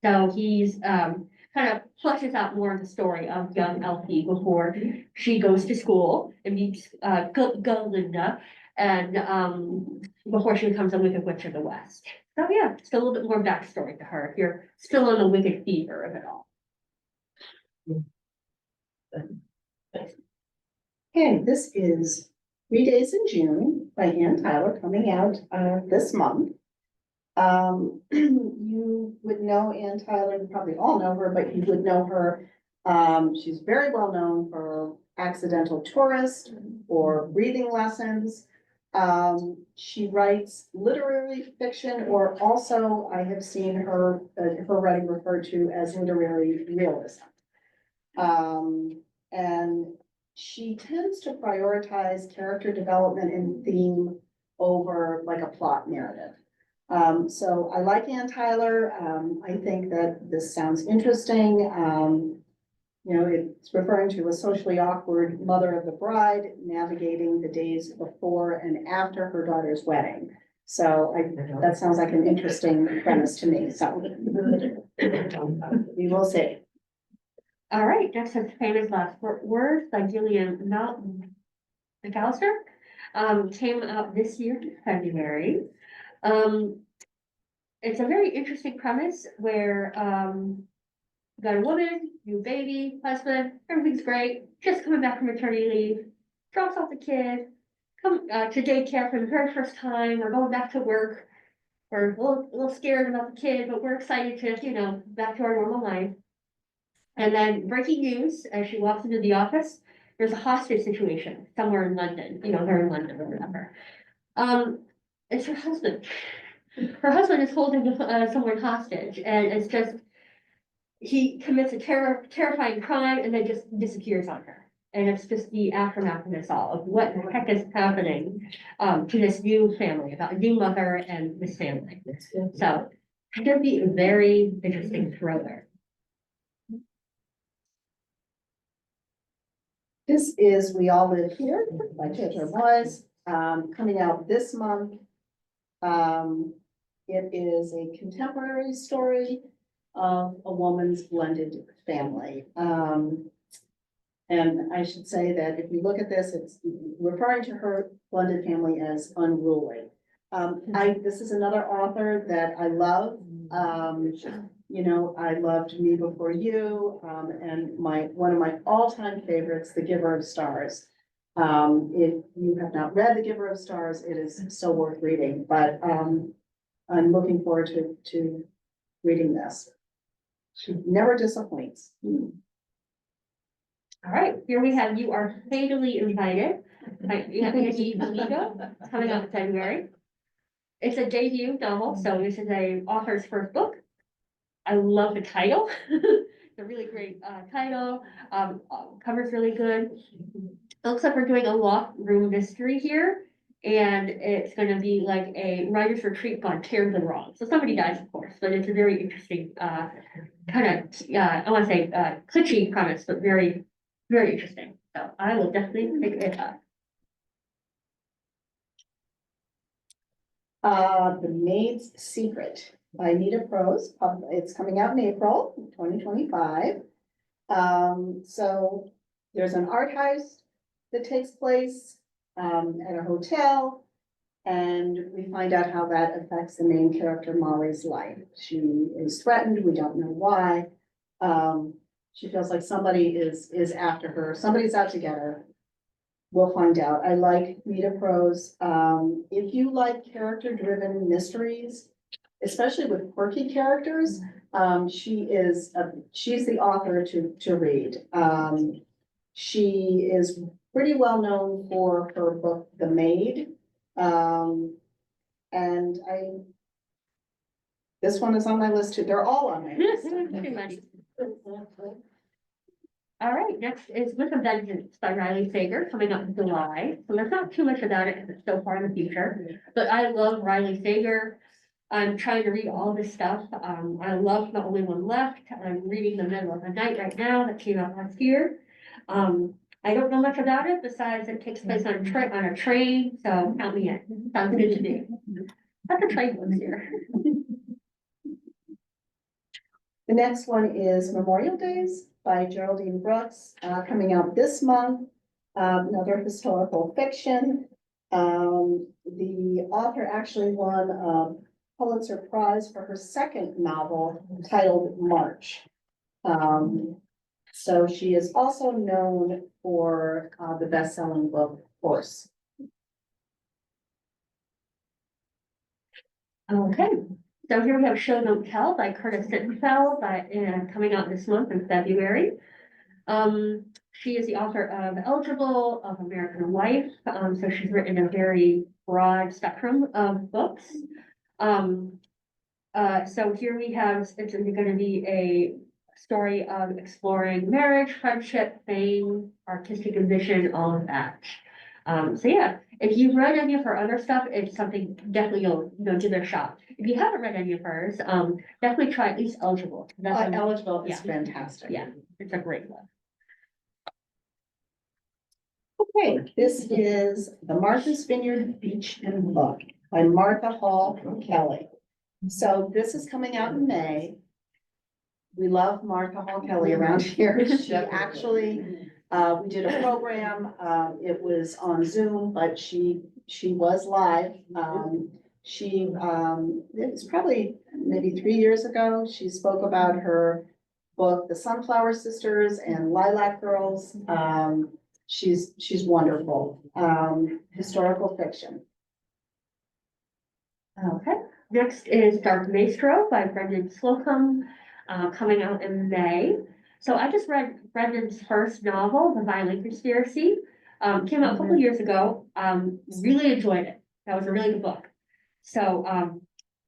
So he's kind of fleshes out more of the story of young Elfie before she goes to school and meets Galinda, and before she becomes a Wicked Witch of the West. So yeah, just a little bit more backstory to her if you're still in the Wicked fever of it all. okay, this is 3 Days in June by Ann Tyler coming out this month. You would know Ann Tyler, you probably all know her, but you would know her. She's very well known for Accidental Tourist or Breathing Lessons. She writes literary fiction, or also I have seen her writing referred to as literary realism. And she tends to prioritize character development and theme over like a plot narrative. So I like Ann Tyler. I think that this sounds interesting. it's referring to a socially awkward mother of the bride navigating the days before and after her daughter's wedding. So that sounds like an interesting premise to me, so we will see. All right, next is Famous Last Words by Gillian McAllister. Came out this year in February. It's a very interesting premise where, you got a woman, new baby, husband, everything's great, just coming back from maternity leave, drops off the kid, come, to daycare for the very first time, we're going back to work. We're a little scared about the kid, but we're excited to, back to our normal life. And then breaking news, as she walks into the office, there's a hostage situation somewhere in London, they're in London or whatever. It's her husband. Her husband is holding someone hostage, and it's just, he commits a terrifying crime and then just disappears on her. And it's just the aftermath of this all, of what the heck is happening to this new family, about a new mother and this family. So it's gonna be a very interesting thriller. This is We All Live Here by Jojo Moyes, coming out this month. It is a contemporary story of a woman's blended family. And I should say that if you look at this, it's referring to her blended family as unruly. This is another author that I love. I loved Me Before You, and one of my all-time favorites, The Giver of Stars. If you have not read The Giver of Stars, it is so worth reading, but I'm looking forward to reading this. She never disappoints. All right, here we have You Are Fatally Invited by Annie Boligo, coming out in February. It's a debut novel, so this is a author's first book. I love the title. It's a really great title. Cover's really good. It looks like we're doing a locked room mystery here, and it's going to be like a writer's retreat gone terribly wrong. So somebody dies, of course, but it's a very interesting kind of, I want to say glitchy premise, but very, very interesting. So I will definitely pick it up. The Maid's Secret by Nita Prose. It's coming out in April 2025. So there's an art house that takes place at a hotel, and we find out how that affects the main character Molly's life. She is threatened. We don't know why. She feels like somebody is after her. Somebody's out to get her. We'll find out. I like Nita Prose. If you like character-driven mysteries, especially with quirky characters, she's the author to read. She is pretty well known for her book, The Maid. This one is on my list too. They're all on my list. Too many. All right, next is With a Vengeance by Riley Sager, coming up in July. So there's not too much about it because it's so far in the future, but I love Riley Sager. I'm trying to read all this stuff. I love The Only One Left. I'm reading The Middle of the Night right now, that came out last year. I don't know much about it besides it takes place on a train, so count me in. Sounds good to me. That's a train books here. The next one is Memorial Days by Geraldine Brooks, coming out this month. Another historical fiction. The author actually won a Pulitzer Prize for her second novel titled March. So she is also known for the best-selling book Horse. Okay, so here we have Show Don't Tell by Curtis Sittenfeld coming out this month in February. She is the author of Eligible, of American Wife, so she's written a very broad spectrum of books. So here we have, it's going to be a story of exploring marriage, friendship, fame, artistic ambition, all of that. So yeah, if you've read any of her other stuff, it's something definitely you'll give it a shot. If you haven't read any of hers, definitely try at least Eligible. Eligible is yeah. fantastic. Yeah, it's a great one. Okay, this is The Martha's Vineyard Beach and Book by Martha Hall Kelly. So this is coming out in May. We love Martha Hall Kelly around here. She actually, we did a program, it was on Zoom, but she was live. It was probably maybe 3 years ago, she spoke about her book, The Sunflower Sisters and Lilac Girls. She's wonderful, historical fiction. Okay, next is Dark Maestro by Brendan Slocum, coming out in May. So I just read Brendan's first novel, The Violent Conspiracy, came out a couple years ago, really enjoyed it. That was a really good book. So,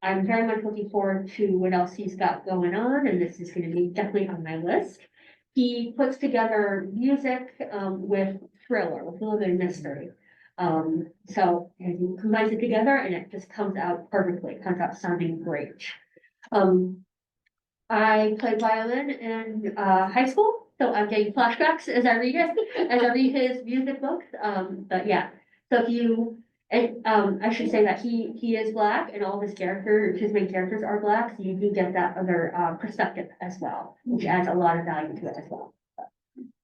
I'm very much looking forward to what else he's got going on, and this is gonna be definitely on my list. He puts together music, with thriller, with a little bit of mystery. And he combines it together and it just comes out perfectly, it comes out sounding great. I played violin in, high school, so I'm getting flashbacks as I read it, as I read his music books, but yeah. So if you, and, I should say that he is Black and all his characters, his main characters are Black, so you do get that other, perspective as well, which adds a lot of value to it as well.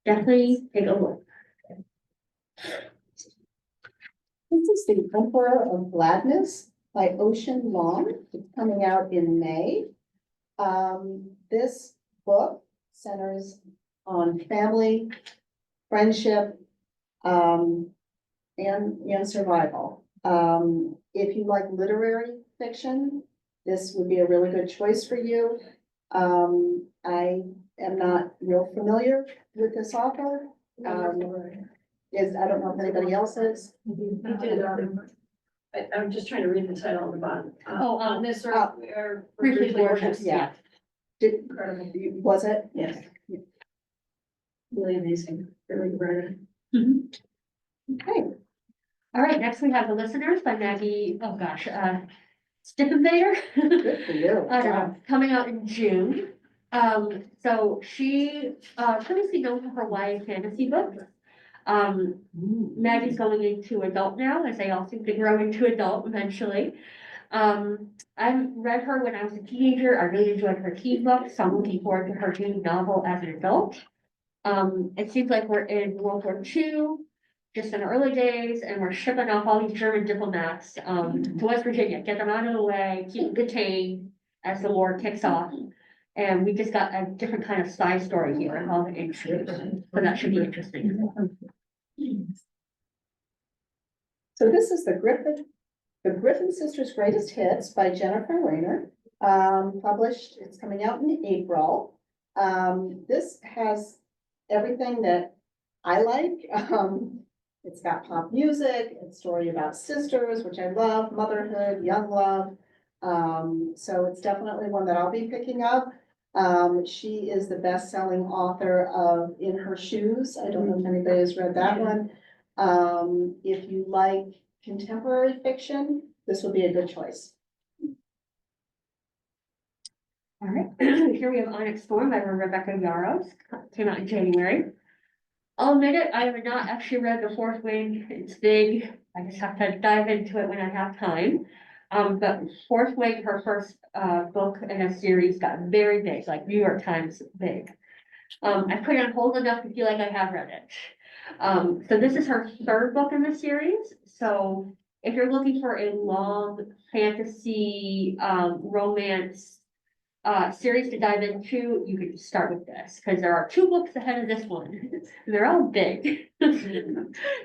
Definitely take a look. This is The Emperor of Gladness by Ocean Long. It's coming out in May. This book centers on family, friendship, and survival. If you like literary fiction, this would be a really good choice for you. I am not real familiar with this author. I don't know if anybody else is. I did, I'm just trying to read the title on the bottom. On this earth, we are Briefly briefly gorgeous, gorgeous. Yeah. Did, Incredible, was it? yes. Really amazing, really rare. Okay. All right, next we have The Listeners by Maggie, Stiffenbader. Good for you. I don't know, coming out in June. So she, previously known for her YA fantasy books. Maggie's going into adult now, as they all seem to grow into adult eventually. I read her when I was a teenager. I really enjoyed her teen books, so I'm looking forward to her new novel as an adult. It seems like we're in World War II, just in the early days, and we're shipping off all these German diplomats, to West Virginia, get them out of the way, keep them detained as the war kicks off. And we just got a different kind of spy story here and all the intrigue, so that should be interesting. So this is the Griffin Sisters Greatest Hits by Jennifer Rayner. Published, it's coming out in April. This has everything that I like. It's got pop music, it's a story about sisters, which I love, motherhood, young love. So it's definitely one that I'll be picking up. She is the best-selling author of In Her Shoes. I don't know if anybody has read that one. If you like contemporary fiction, this would be a good choice. All right, here we have Onyx Storm by Rebecca Yarros, came out in January. I'll admit it, I have not actually read The Fourth Wing, it's big, I just have to dive into it when I have time. But Fourth Wing, her first, book in a series got very big, like New York Times big. I put it on hold enough to feel like I have read it. So this is her third book in the series, so if you're looking for a long fantasy, romance, series to dive into, you could start with this, because there are 2 books ahead of this one. They're all big. So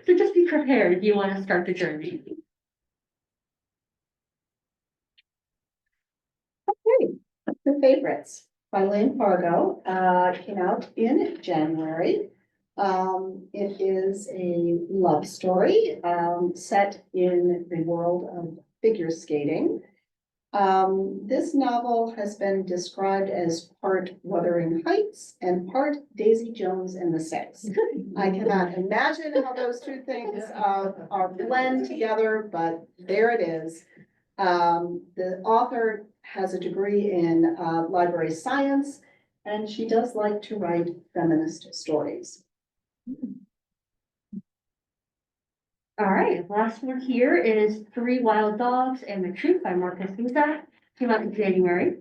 just be prepared if you want to start the journey. Okay, the favorites by Lynn Fargo, came out in January. It is a love story, set in the world of figure skating. This novel has been described as part Wuthering Heights and part Daisy Jones and the Six. I cannot imagine how those 2 things are blend together, but there it is. The author has a degree in library science, and she does like to write feminist stories. All right, last one here is Three Wild Dogs and the Truth by Marcus Zusak, came out in January.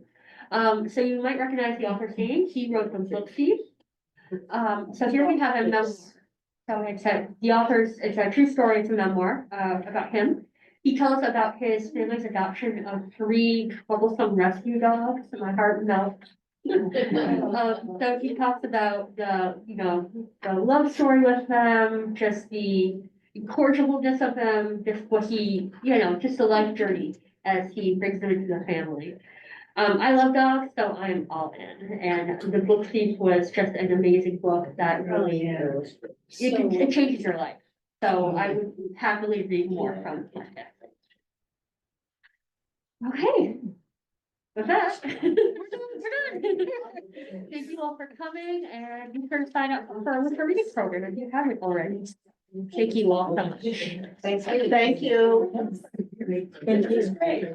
So you might recognize the author's name, he wrote the book Thief. So here we have a memoir. So it's it's a true story, it's a memoir, about him. He tells about his family's adoption of 3 troublesome rescue dogs, and my heart melts. So he talks about the love story with them, just the cordialness of them, just what he, just the life journey as he brings them into the family. I love dogs, so I'm all in, and the book Thief was just an amazing book that really, it changes your life. So I would happily read more from Marcus. Okay. With that, we're done. Thank you all for coming, and you can sign up for our winter reading program if you haven't already. Thank you all so much. Thank you. And he's great.